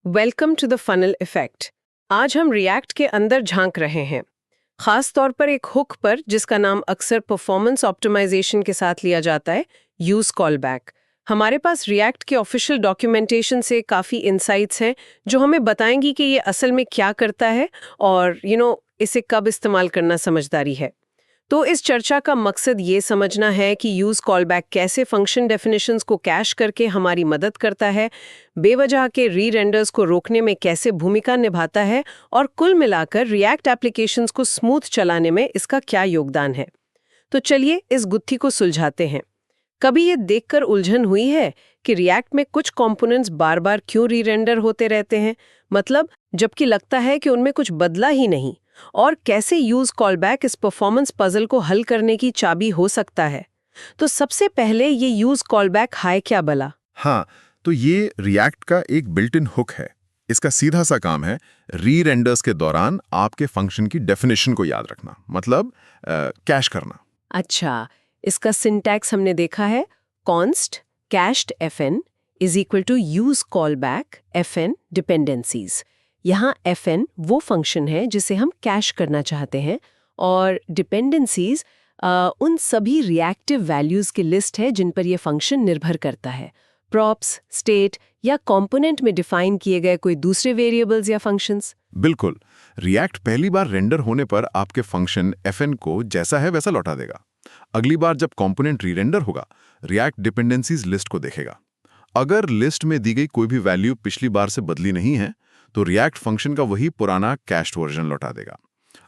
Welcome to the funnel effect. आज हम react के अंदर झांक रहे हैं, खास तौर पर एक हुक पर जिसका नाम अक्सर परफॉर्मेंस ऑप्टिमाइजेशन के साथ लिया जाता है, यूज कॉलबैक। हमारे पास रिएक्ट के ऑफिशियल डॉक्यूमेंटेशन से काफ़ी इंसाइट्स हैं जो हमें बताएंगी कि ये असल में क्या करता है और इसे कब इस्तेमाल करना समझदारी है। तो इस चर्चा का मकसद ये समझना है कि यूज कॉलबैक कैसे फंक्शन डेफिनेशंस को कैश करके हमारी मदद करता है, बेवजह के री-रेंडर्स को रोकने में कैसे भूमिका निभाता है और कुल मिलाकर रिएक्ट एप्लीकेशंस को स्मूथ चलाने में इसका क्या योगदान है। तो चलिए इस गुत्थी को सुलझाते हैं। कभी ये देखकर उलझन हुई है कि रिएक्ट में कुछ कंपोनेंट्स बार बार क्यों री-रेंडर होते रहते हैं, मतलब जबकि लगता है कि उनमें कुछ बदला ही नहीं, और कैसे यूज कॉलबैक इस परफॉर्मेंस पजल को हल करने की चाबी हो सकता है। तो सबसे पहले ये यूज कॉलबैक हाय क्या भला? हाँ, तो ये रिएक्ट का एक बिल्ट इन हुक है। इसका सीधा सा काम है री रेंडर्स के दौरान आपके फंक्शन की डेफिनेशन को याद रखना, मतलब कैश करना। अच्छा, इसका सिंटैक्स हमने देखा है, const cached fn is equal to use callback fn dependencies. यहाँ fn वो फंक्शन है जिसे हम कैश करना चाहते हैं और डिपेंडेंसीज उन सभी रिएक्टिव वैल्यूज की लिस्ट है जिन पर यह फंक्शन निर्भर करता है। प्रॉप्स, स्टेट या कंपोनेंट में डिफाइन किए गए कोई दूसरे वेरिएबल्स या फंक्शंस। बिल्कुल, रिएक्ट पहली बार रेंडर होने पर आपके फंक्शन fn को जैसा है वैसा लौटा देगा। अगली बार जब कंपोनेंट री रेंडर होगा, रिएक्ट डिपेंडेंसीज लिस्ट को देखेगा। अगर लिस्ट में दी गई कोई भी वैल्यू पिछली बार से बदली नहीं है तो रिएक्ट फंक्शन का वही पुराना कैश्ड वर्जन लौटा देगा।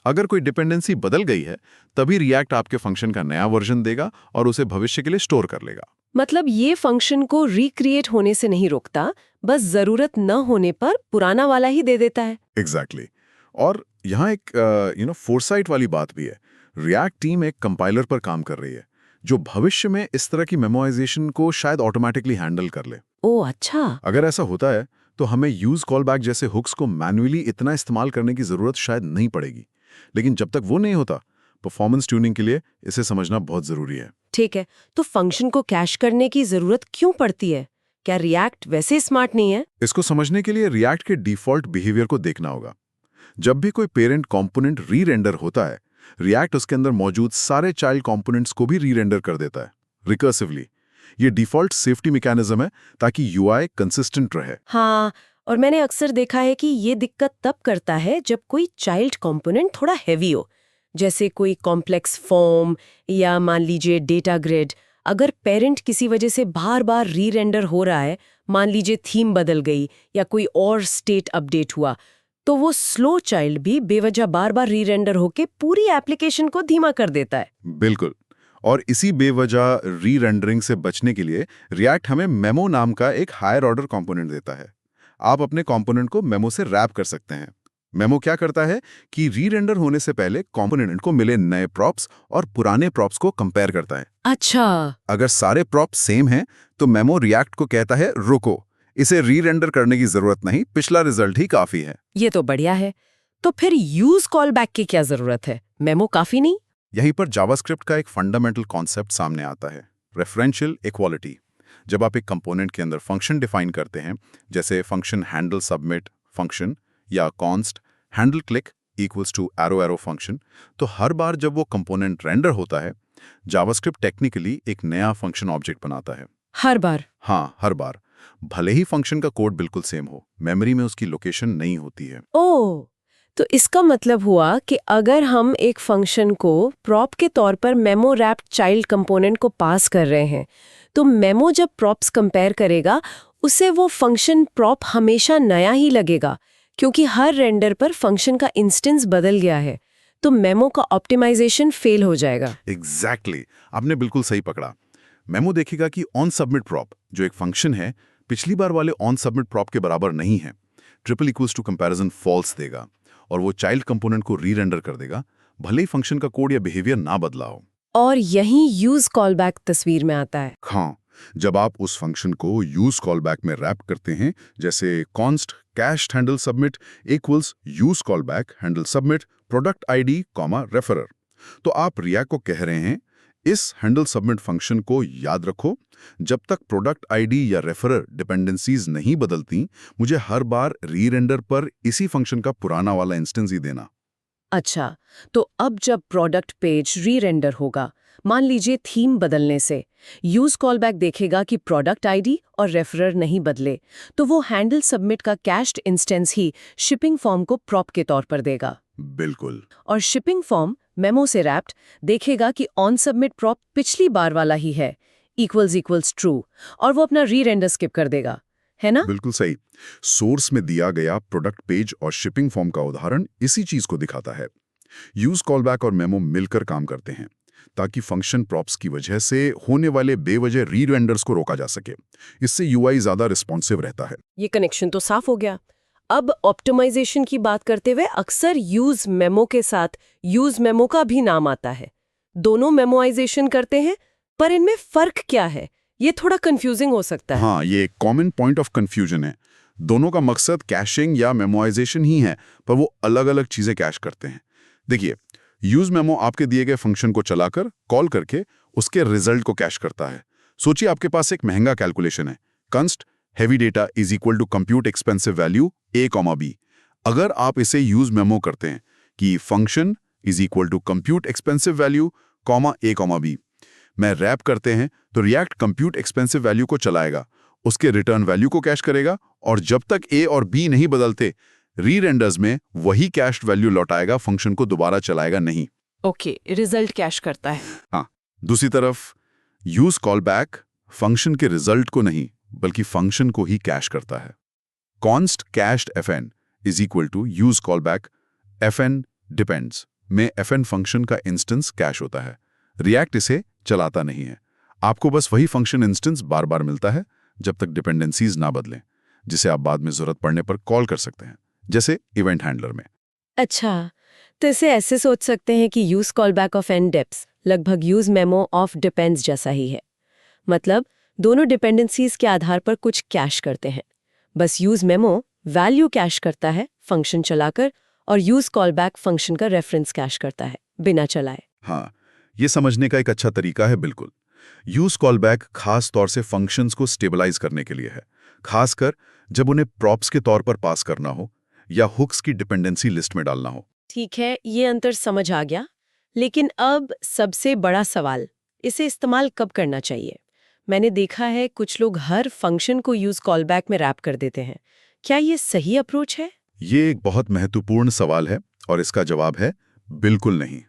अगर कोई डिपेंडेंसी बदल गई है तभी रिएक्ट आपके फंक्शन का नया वर्जन देगा और उसे भविष्य के लिए स्टोर कर लेगा। मतलब ये फंक्शन को रिक्रिएट होने से नहीं रोकता, बस जरूरत न होने पर पुराना वाला ही दे देता है। एग्जैक्टली। और यहाँ एक फोरसाइट वाली बात भी है। रिएक्ट टीम एक कंपाइलर पर काम कर रही है जो भविष्य में इस तरह की मेमोराइजेशन को शायद ऑटोमेटिकली हैंडल कर ले। ओह अच्छा। अगर ऐसा होता है तो हमें यूज कॉलबैक जैसे हुक्स को मैन्युअली इतना इस्तेमाल करने की जरूरत शायद नहीं पड़ेगी। लेकिन जब तक वो नहीं होता, परफॉर्मेंस ट्यूनिंग के लिए इसे समझना बहुत जरूरी है। ठीक है, तो फंक्शन को कैश करने की जरूरत क्यों पड़ती है? क्या रिएक्ट वैसे स्मार्ट नहीं है? इसको समझने के लिए रिएक्ट के डिफॉल्ट बिहेवियर को देखना होगा। जब भी कोई पेरेंट कंपोनेंट री रेंडर होता है, रिएक्ट उसके अंदर मौजूद सारे चाइल्ड कंपोनेंट्स को भी री रेंडर कर देता है रिकर्सिवली। ये डिफॉल्ट सेफ्टी मैकेनिज्म है ताकि यूआई कंसिस्टेंट रहे। हाँ, और मैंने अक्सर देखा है कि ये दिक्कत तब करता है जब कोई चाइल्ड कंपोनेंट थोड़ा हैवी हो, जैसे कोई कॉम्प्लेक्स फॉर्म या मान लीजिए डेटा ग्रिड। अगर पेरेंट किसी वजह से बार बार री रेंडर हो रहा है, मान लीजिए थीम बदल गई या कोई और स्टेट अपडेट हुआ, तो वो स्लो चाइल्ड भी बेवजह बार बार री रेंडर होके पूरी एप्लीकेशन को धीमा कर देता है। बिल्कुल। और इसी बेवजह री रेंडरिंग से बचने के लिए रिएक्ट हमें मेमो नाम का एक हायर ऑर्डर कंपोनेंट देता है। आप अपने कंपोनेंट को मेमो से रैप कर सकते हैं। मेमो क्या करता है कि री रेंडर होने से पहले कंपोनेंट को मिले नए प्रॉप्स और पुराने प्रॉप्स को कंपेयर करता है। अच्छा। अगर सारे प्रॉप्स सेम हैं तो मेमो रिएक्ट को कहता है रुको, इसे री रेंडर करने की जरूरत नहीं, पिछला रिजल्ट ही काफी है। ये तो बढ़िया है। तो फिर यूज कॉलबैक की क्या जरूरत है? मेमो काफी नहीं? यहीं पर जावास्क्रिप्ट का एक फंडामेंटल कॉन्सेप्ट सामने आता है, रेफरेंशियल इक्वालिटी। जब आप एक कंपोनेंट के अंदर फंक्शन डिफाइन करते हैं, जैसे फंक्शन हैंडल सबमिट फंक्शन या const handle click equals to arrow arrow function, तो हर बार जब वो कंपोनेंट रेंडर होता है, जावास्क्रिप्ट टेक्निकली एक नया फंक्शन ऑब्जेक्ट बनाता है। हर बार? हाँ, हर बार। भले ही फंक्शन का कोड बिल्कुल सेम हो, मेमोरी में उसकी लोकेशन नहीं होती है। ओह, तो इसका मतलब हुआ कि अगर हम एक फंक्शन को प्रॉप के तौर पर मेमो रैप्ड चाइल्ड कंपोनेंट को पास कर रहे हैं, तो मेमो जब प्रॉप्स कंपेयर करेगा उसे वो फंक्शन प्रॉप हमेशा नया ही लगेगा, क्योंकि हर रेंडर पर फंक्शन का इंस्टेंस बदल गया है। तो मेमो का ऑप्टिमाइजेशन फेल हो जाएगा। एग्जैक्टली, आपने बिल्कुल सही पकड़ा। मेमो देखेगा कि ऑन सबमिट प्रॉप जो एक फंक्शन है, पिछली बार वाले ऑन सबमिट प्रॉप के बराबर नहीं है। Triple equals to comparison false देगा और वो चाइल्ड कंपोनेंट को री रेंडर कर देगा, भले ही फंक्शन का कोड या बिहेवियर ना बदला हो। और यही यूज कॉलबैक तस्वीर में आता है। हाँ, जब आप उस फंक्शन को यूज कॉलबैक में रैप करते हैं, जैसे const cached handle submit equals use callback handle submit product ID comma referrer, तो आप रिएक्ट को कह रहे हैं इस हैंडल सबमिट फंक्शन को याद रखो, जब तक प्रोडक्ट आईडी या रेफरर डिपेंडेंसीज नहीं बदलती, मुझे हर बार री-रेंडर पर इसी फंक्शन का पुराना वाला इंस्टेंस ही देना। अच्छा, तो अब जब प्रोडक्ट पेज री-रेंडर होगा, मान लीजिए थीम बदलने से, यूज कॉलबैक देखेगा कि प्रोडक्ट आईडी और रेफरर नहीं बदले, तो वो हैंडल सबमिट का कैश्ड इंस्टेंस ही शिपिंग फॉर्म को प्रॉप के तौर पर देगा। बिल्कुल। और शिपिंग फॉर्म मेमो से रैप्ड देखेगा कि ऑन सबमिट प्रॉप पिछली बार वाला ही है, इक्वल्स ट्रू, और वो अपना री-रेंडर स्किप कर देगा, है ना? बिल्कुल सही। सोर्स में दिया गया प्रोडक्ट पेज और शिपिंग फॉर्म का उदाहरण इसी चीज को दिखाता है। यूज कॉलबैक और मेमो मिलकर काम करते हैं ताकि फंक्शन प्रॉप्स की वजह से होने वाले बेवजह री-रेंडर्स को रोका जा सके। इससे यूआई ज्यादा रिस्पॉन्सिव रहता है। ये कनेक्शन तो साफ हो गया। अब ऑप्टिमाइजेशन की बात करते हुए अक्सर यूज मेमो के साथ यूज मेमो का भी नाम आता है। दोनों मेमोआइजेशन करते हैं, पर इनमें फर्क क्या है? ये थोड़ा कंफ्यूजिंग हो सकता है। हाँ, ये एक कॉमन पॉइंट ऑफ कंफ्यूजन है। दोनों का मकसद कैशिंग या मेमोआइजेशन ही है, पर वो अलग-अलग चीजें कैश करते हैं। देखिए, यूज मेमो आपके दिए गए फंक्शन को चलाकर कॉल करके उसके रिजल्ट को कैश करता है। सोचिए आपके पास एक महंगा कैलकुलेशन है, कंस्ट heavy data is equal to compute expensive value a, b। अगर आप इसे यूज मेमो करते हैं कि function is equal to compute expensive value, a, b में रैप करते हैं, तो रिएक्ट compute expensive value को चलाएगा, उसके रिटर्न वैल्यू को कैश करेगा, और जब तक a और b नहीं बदलते, री-रेंडर्स में वही कैश्ड वैल्यू लौटाएगा, फंक्शन को दोबारा चलाएगा नहीं। ओके, रिजल्ट कैश करता है। हाँ, दूसरी तरफ यूज कॉलबैक फंक्शन के रिजल्ट को नहीं बल्कि फंक्शन को ही कैश करता है। Const cached fn is equal to use callback fn depends में fn फंक्शन का इंस्टेंस कैश होता है। रिएक्ट इसे चलाता नहीं है, आपको बस वही फंक्शन इंस्टेंस बार बार मिलता है जब तक डिपेंडेंसीज ना बदलें, जिसे आप बाद में जरूरत पड़ने पर कॉल कर सकते हैं, जैसे इवेंट हैंडलर में। अच्छा, तो इसे ऐसे सोच सकते हैं कि use callback of n deps लगभग यूज मेमो ऑफ डिपेंड्स जैसा ही है। मतलब दोनों डिपेंडेंसीज के आधार पर कुछ कैश करते हैं। बस यूज मेमो वैल्यू कैश करता है फंक्शन चलाकर, और यूज कॉलबैक फंक्शन का रेफरेंस कैश करता है बिना चलाए। हाँ, ये समझने का एक अच्छा तरीका है। बिल्कुल, यूज कॉलबैक खास तौर से फंक्शंस को स्टेबलाइज करने के लिए है, खासकर जब उन्हें प्रॉप्स के तौर पर पास करना हो या हुक्स की डिपेंडेंसी लिस्ट में डालना हो। ठीक है, ये अंतर समझ आ गया। लेकिन अब सबसे बड़ा सवाल, इसे इस्तेमाल कब करना चाहिए? मैंने देखा है कुछ लोग हर फंक्शन को यूज कॉलबैक में रैप कर देते हैं। क्या ये सही अप्रोच है? ये एक बहुत महत्वपूर्ण सवाल है और इसका जवाब है बिल्कुल नहीं।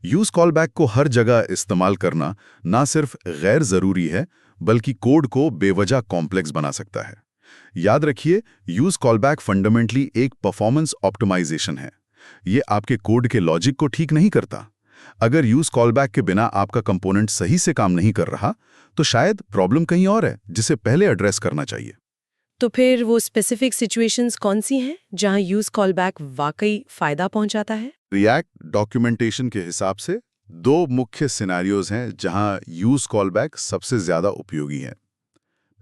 यूज कॉलबैक को हर जगह इस्तेमाल करना ना सिर्फ गैर जरूरी है, बल्कि कोड को बेवजह कॉम्प्लेक्स बना सकता है। याद रखिए, यूज कॉलबैक फंडामेंटली एक परफॉर्मेंस ऑप्टिमाइजेशन है। ये आपके कोड के लॉजिक को ठीक नहीं करता। अगर यूज कॉलबैक के बिना आपका कंपोनेंट सही से काम नहीं कर रहा, तो शायद प्रॉब्लम कहीं और है जिसे पहले एड्रेस करना चाहिए। तो फिर वो स्पेसिफिक सिचुएशंस कौन सी हैं जहां यूज कॉलबैक वाकई फायदा पहुंचाता है? रिएक्ट डॉक्यूमेंटेशन के हिसाब से दो मुख्य सिनेरियोज हैं जहां यूज कॉलबैक सबसे ज्यादा उपयोगी है।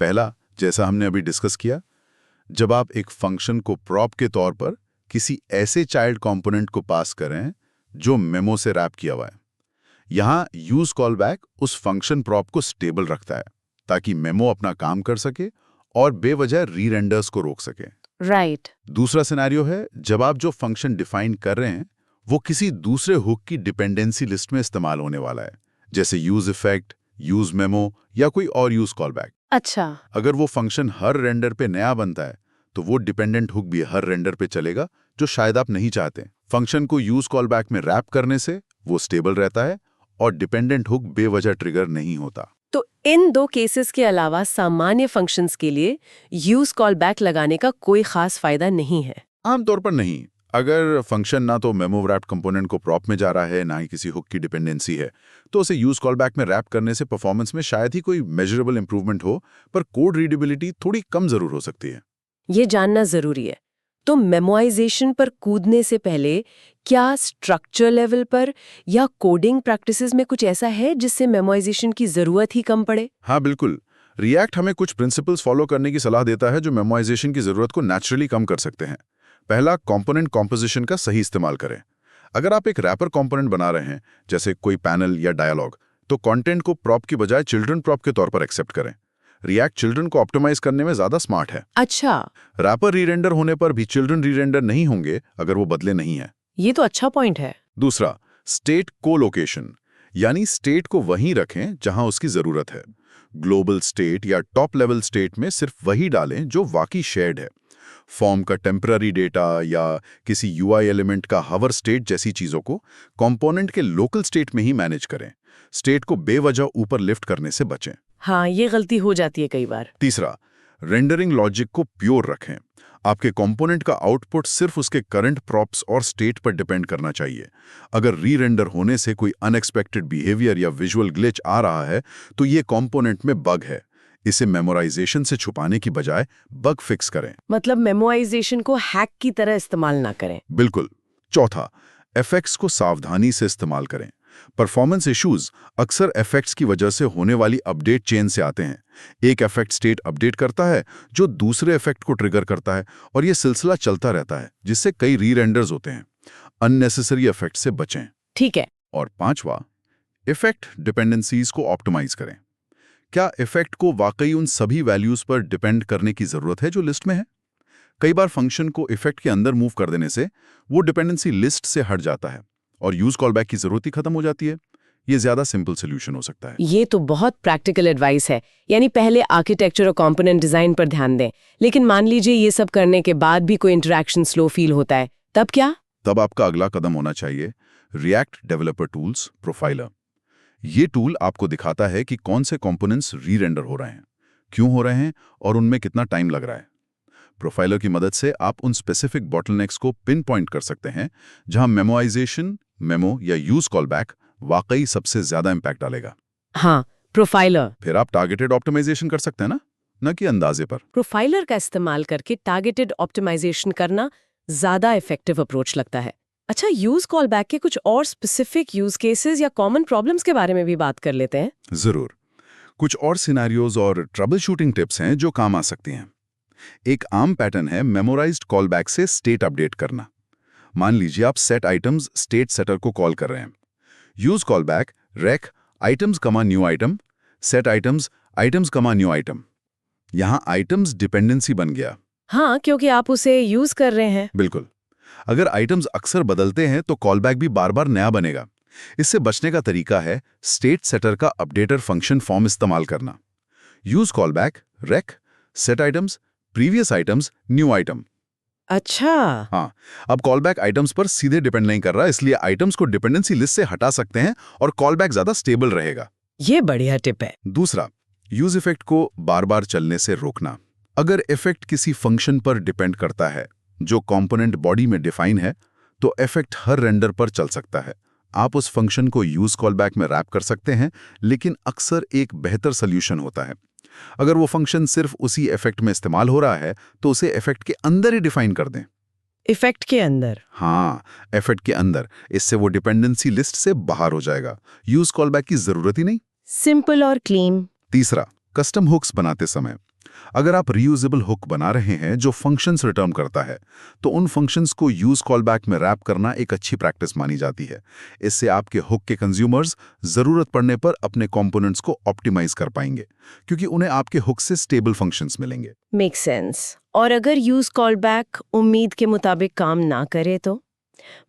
पहला, जैसा हमने अभी डिस्कस किया, जब आप एक फंक्शन को प्रॉप के तौर पर किसी ऐसे चाइल्ड कंपोनेंट को पास करें जो मेमो से रैप किया हुआ है। यहां यूज कॉलबैक उस फंक्शन प्रॉप को स्टेबल रखता है ताकि मेमो अपना काम कर सके और बेवजह री-रेंडर्स को रोक सके। राइट। दूसरा सिनेरियो है जब आप जो फंक्शन डिफाइन कर रहे हैं वो किसी दूसरे हुक की डिपेंडेंसी लिस्ट में इस्तेमाल होने वाला है, जैसे यूज इफेक्ट, यूज मेमो या कोई और यूज कॉलबैक। अच्छा। अगर वो फंक्शन हर रेंडर पे नया बनता है तो वो डिपेंडेंट हुक भी हर रेंडर पे चलेगा, जो शायद आप नहीं चाहते। फंक्शन को यूज कॉलबैक में रैप करने से वो स्टेबल रहता है और डिपेंडेंट हुक बेवजह ट्रिगर नहीं होता। तो इन दो केसेस के अलावा सामान्य फंक्शंस के लिए यूज कॉलबैक लगाने का कोई खास फायदा नहीं है? आमतौर पर नहीं। अगर फंक्शन ना तो मेमो रैप्ड कंपोनेंट को प्रॉप में जा रहा है, ना ही किसी हुक की डिपेंडेंसी है, तो उसे यूज कॉलबैक में रैप करने से परफॉर्मेंस में शायद ही कोई मेजरेबल इंप्रूवमेंट हो, पर कोड रीडेबिलिटी थोड़ी कम जरूर हो सकती है। ये जानना जरूरी है। तो मेमोआइजेशन पर कूदने से पहले क्या स्ट्रक्चर लेवल पर या कोडिंग प्रैक्टिसेस में कुछ ऐसा है जिससे मेमोआइजेशन की जरूरत ही कम पड़े? हाँ बिल्कुल, रिएक्ट हमें कुछ प्रिंसिपल्स फॉलो करने की सलाह देता है जो मेमोआइजेशन की जरूरत को नेचुरली कम कर सकते हैं। पहला, कंपोनेंट कॉम्पोजिशन का सही इस्तेमाल करें। अगर आप एक रैपर कंपोनेंट बना रहे हैं, जैसे कोई पैनल या डायलॉग, तो कंटेंट को प्रॉप की बजाय चिल्ड्रन प्रॉप के तौर पर एक्सेप्ट करें। रिएक्ट चिल्ड्रन को ऑप्टिमाइज करने में ज्यादा स्मार्ट है। अच्छा, रैपर रीरेंडर होने पर भी चिल्ड्रन रीरेंडर नहीं होंगे अगर वो बदले नहीं है। ये तो अच्छा पॉइंट है। दूसरा, स्टेट कोलोकेशन, यानी स्टेट को वहीं रखें जहां उसकी जरूरत है। ग्लोबल स्टेट या टॉप लेवल स्टेट में सिर्फ वही डालें जो वाकई शेयर्ड है। फॉर्म का टेम्पररी डेटा या किसी यूआई एलिमेंट का हवर स्टेट जैसी चीजों को कंपोनेंट के लोकल स्टेट में ही मैनेज करें। स्टेट को बेवजह ऊपर लिफ्ट करने से बचें। हाँ, ये गलती हो जाती है कई बार। तीसरा, रेंडरिंग लॉजिक को प्योर रखें। आपके कंपोनेंट का आउटपुट सिर्फ उसके करंट प्रॉप्स और स्टेट पर डिपेंड करना चाहिए। अगर री-रेंडर होने से कोई अनएक्सपेक्टेड बिहेवियर या विजुअल ग्लिच आ रहा है तो ये कंपोनेंट में बग है। इसे मेमोराइजेशन से छुपाने की बजाय बग फिक्स करें। मतलब मेमोराइजेशन को हैक की तरह इस्तेमाल ना करें। बिल्कुल। चौथा, इफेक्ट्स को सावधानी से इस्तेमाल करें। परफॉर्मेंस इश्यूज अक्सर इफेक्ट्स की वजह से होने वाली अपडेट चेन से आते हैं। एक इफेक्ट स्टेट अपडेट करता है जो दूसरे इफेक्ट को ट्रिगर करता है और यह सिलसिला चलता रहता है, जिससे कई री-रेंडर्स होते हैं। अननेसेसरी इफेक्ट से बचें। ठीक है। और पांचवा, इफेक्ट डिपेंडेंसीज को ऑप्टिमाइज करें। क्या इफेक्ट को वाकई उन सभी वैल्यूज पर डिपेंड करने की जरूरत है जो लिस्ट में है? कई बार फंक्शन को इफेक्ट के अंदर मूव कर देने से वो डिपेंडेंसी लिस्ट से हट जाता है और यूज कॉलबैक की जरूरत ही खत्म हो जाती है। ये ज्यादा सिंपल सोल्यूशन हो सकता है। ये तो बहुत प्रैक्टिकल एडवाइस है। यानी पहले आर्किटेक्चर और कंपोनेंट डिजाइन पर ध्यान दें, लेकिन मान लीजिए ये सब करने के बाद भी कोई इंटरैक्शन स्लो फील होता है, तब क्या? तब आपका अगला कदम होना चाहिए रिएक्ट डेवलपर टूल्स प्रोफाइलर। ये टूल आपको दिखाता है कि कौन से कंपोनेंट्स री-रेंडर हो रहे हैं, क्यों हो रहे हैं और उनमें कितना टाइम लग रहा है। प्रोफाइलर की मदद से आप उन स्पेसिफिक बॉटलनेक्स को पिन पॉइंट कर सकते हैं जहां मेमोराइजेशन, मेमो या यूज कॉलबैक वाकई सबसे ज्यादा इंपैक्ट डालेगा। हाँ, प्रोफाइलर। फिर आप टारगेटेड ऑप्टिमाइजेशन कर सकते हैं ना, न कि अंदाजे पर। प्रोफाइलर का इस्तेमाल करके टारगेटेड ऑप्टिमाइजेशन करना ज्यादा इफेक्टिव अप्रोच लगता है। अच्छा, यूज कॉलबैक के कुछ और स्पेसिफिक यूज केसेस या कॉमन प्रॉब्लम्स के बारे में भी बात कर लेते हैं। जरूर। कुछ और सिनेरियोज और ट्रबल शूटिंग टिप्स हैं जो काम आ सकती हैं। एक आम पैटर्न है मेमोराइज्ड कॉलबैक से स्टेट अपडेट करना। मान लीजिए आप सेट आइटम्स स्टेट सेटर को कॉल कर रहे हैं। यूज कॉलबैक रेक आइटम्स कमा new item, set items items कमा न्यू आइटम। यहां आइटम्स डिपेंडेंसी बन गया। हाँ, क्योंकि आप उसे यूज कर रहे हैं। बिल्कुल। अगर आइटम्स अक्सर बदलते हैं तो कॉलबैक भी बार बार नया बनेगा। इससे बचने का तरीका है स्टेट सेटर का अपडेटर फंक्शन फॉर्म इस्तेमाल करना। यूज कॉलबैक रेक set items previous items new item. अच्छा। हाँ, अब कॉलबैक आइटम्स पर सीधे डिपेंड नहीं कर रहा, इसलिए आइटम्स को डिपेंडेंसी लिस्ट से हटा सकते हैं और कॉलबैक ज्यादा स्टेबल रहेगा। ये बढ़िया टिप है। दूसरा, यूज इफेक्ट को बार बार चलने से रोकना। अगर इफेक्ट किसी फंक्शन पर डिपेंड करता है जो कंपोनेंट बॉडी में डिफाइन है, तो इफेक्ट हर रेंडर पर चल सकता है। आप उस फंक्शन को यूज कॉलबैक में रैप कर सकते हैं, लेकिन अक्सर एक बेहतर सोल्यूशन होता है अगर वो फंक्शन सिर्फ उसी इफेक्ट में इस्तेमाल हो रहा है तो उसे इफेक्ट के अंदर ही डिफाइन कर दें। इफेक्ट के अंदर? हाँ, इफेक्ट के अंदर। इससे वो डिपेंडेंसी लिस्ट से बाहर हो जाएगा। यूज कॉलबैक की जरूरत ही नहीं। सिंपल और क्लीन। तीसरा, कस्टम हुक्स बनाते समय अगर आप रीयूजेबल हुक बना रहे हैं जो फंक्शंस रिटर्न करता है, तो उन फंक्शंस को यूज कॉलबैक में रैप करना एक अच्छी प्रैक्टिस मानी जाती है। इससे आपके हुक के कंज्यूमर्स जरूरत पड़ने पर अपने कंपोनेंट्स को ऑप्टिमाइज कर पाएंगे, क्योंकि उन्हें आपके हुक से स्टेबल फंक्शंस मिलेंगे। Make sense. और अगर यूज कॉलबैक उम्मीद के मुताबिक काम ना करे तो?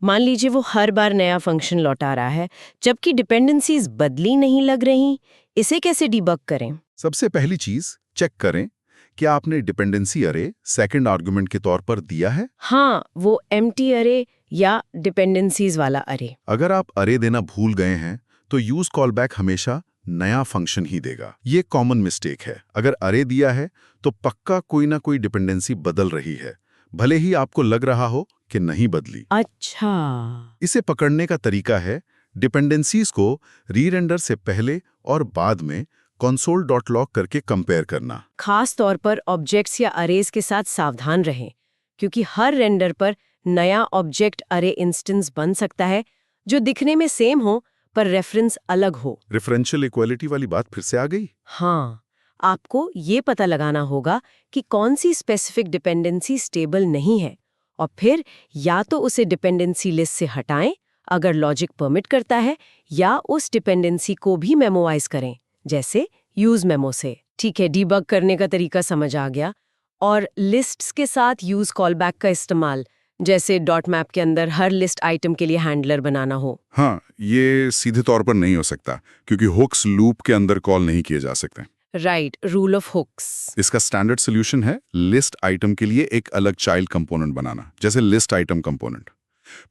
मान लीजिए वो हर बार नया फंक्शन लौटा रहा है जबकि डिपेंडेंसीज बदली नहीं लग रही, इसे कैसे डिबग करें? सबसे पहली चीज, चेक करें क्या आपने डिपेंडेंसी अरे सेकंड आर्गुमेंट के तौर पर दिया है। हाँ, वो एम्प्टी अरे या डिपेंडेंसीज वाला अरे। अगर आप अरे देना भूल गए हैं तो यूज कॉलबैक हमेशा नया फंक्शन ही देगा। ये कॉमन मिस्टेक है। अगर अरे दिया है तो पक्का कोई ना कोई डिपेंडेंसी बदल रही है, भले ही आपको लग रहा हो कि नहीं बदली। अच्छा। इसे पकड़ने का तरीका है डिपेंडेंसीज को री-रेंडर से पहले और बाद में console.log करके कंपेयर करना। खास तौर पर ऑब्जेक्ट्स या अरेज के साथ सावधान रहें, क्योंकि हर रेंडर पर नया ऑब्जेक्ट अरे इंस्टेंस बन सकता है जो दिखने में सेम हो पर रेफरेंस अलग हो। रेफरेंशियल इक्वालिटी वाली बात फिर से आ गई। हाँ, आपको ये पता लगाना होगा कि कौन सी स्पेसिफिक डिपेंडेंसी स्टेबल नहीं है और फिर या तो उसे डिपेंडेंसी लिस्ट से हटाएं अगर लॉजिक परमिट करता है, या उस डिपेंडेंसी को भी मेमोवाइज करें, जैसे यूज मेमो से। ठीक है, डीबग करने का तरीका समझ आ गया। और लिस्ट्स के साथ यूज कॉलबैक का इस्तेमाल, जैसे डॉट मैप के अंदर हर लिस्ट आइटम के लिए हैंडलर बनाना हो। हाँ, ये सीधे तौर पर नहीं हो सकता क्योंकि हुक्स लूप के अंदर कॉल नहीं किए जा सकते। Right, rule of hooks. इसका स्टैंडर्ड सोल्यूशन है लिस्ट आइटम के लिए एक अलग चाइल्ड कंपोनेंट बनाना, जैसे लिस्ट आइटम कंपोनेंट।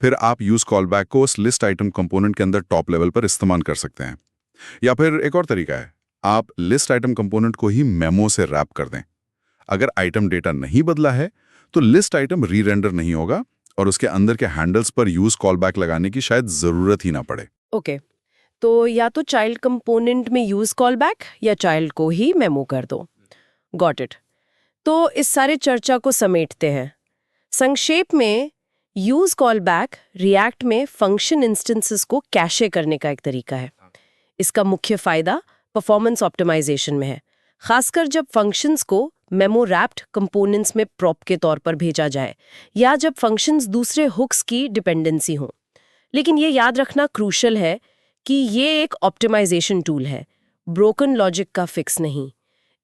फिर आप यूज कॉलबैक को उस लिस्ट आइटम कंपोनेंट के अंदर टॉप लेवल पर इस्तेमाल कर सकते हैं। या फिर एक और तरीका है, आप लिस्ट आइटम कंपोनेंट को ही मेमो से रैप कर दें। अगर आइटम डेटा नहीं बदला है तो लिस्ट आइटम री-रेंडर नहीं होगा और उसके अंदर के हैंडल्स पर यूज कॉलबैक लगाने की शायद जरूरत ही ना पड़े। ओके, तो या तो चाइल्ड कंपोनेंट में यूज कॉलबैक या चाइल्ड को ही मेमो कर दो। Got it. तो इस सारे चर्चा को समेटते हैं। संक्षेप में, यूज कॉलबैक रिएक्ट में फंक्शन इंस्टेंसेस को कैशे करने का एक तरीका है। इसका मुख्य फायदा परफॉर्मेंस ऑप्टिमाइजेशन में है, खासकर जब फंक्शंस को मेमो रैप्ड कंपोनेंट्स में प्रॉप के तौर पर भेजा जाए, या जब फंक्शंस दूसरे हुक्स की डिपेंडेंसी हों। लेकिन ये याद रखना क्रूशल है कि ये एक ऑप्टिमाइजेशन टूल है, ब्रोकन लॉजिक का फिक्स नहीं।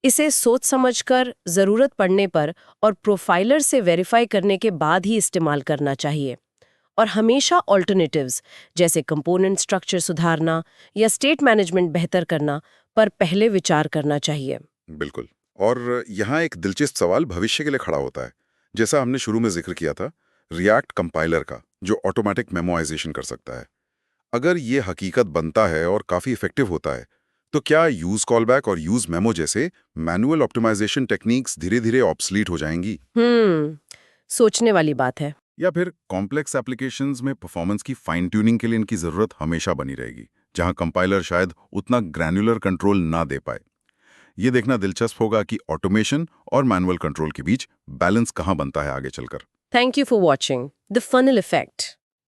इसे सोच समझकर, ज़रूरत पड़ने पर और प्रोफाइलर से वेरीफाई करने के बाद ही इस्तेमाल करना चाहिए। और हमेशा ऑल्टरनेटिव्स जैसे कंपोनेंट स्ट्रक्चर सुधारना या स्टेट मैनेजमेंट बेहतर करना पर पहले विचार करना चाहिए। बिल्कुल। और यहाँ एक दिलचस्प सवाल भविष्य के लिए खड़ा होता है, जैसा हमने शुरू में जिक्र किया था, रिएक्ट कंपाइलर का, जो ऑटोमेटिक मेमोआइजेशन कर सकता है। अगर ये हकीकत बनता है और काफ़ी इफेक्टिव होता है, तो क्या यूज कॉलबैक और यूज मेमो जैसे मैनुअल ऑप्टिमाइजेशन टेक्निक्स धीरे धीरे ऑब्सलीट हो जाएंगी? सोचने वाली बात है। या फिर कॉम्प्लेक्स एप्लीकेशंस में परफॉर्मेंस की फाइन ट्यूनिंग के लिए इनकी ज़रूरत हमेशा बनी रहेगी, जहां कंपाइलर शायद उतना ग्रैन्युलर कंट्रोल ना दे पाए? ये देखना दिलचस्प होगा कि ऑटोमेशन और मैनुअल कंट्रोल के बीच बैलेंस कहाँ बनता है आगे चलकर। Thank you for watching the funnel effect.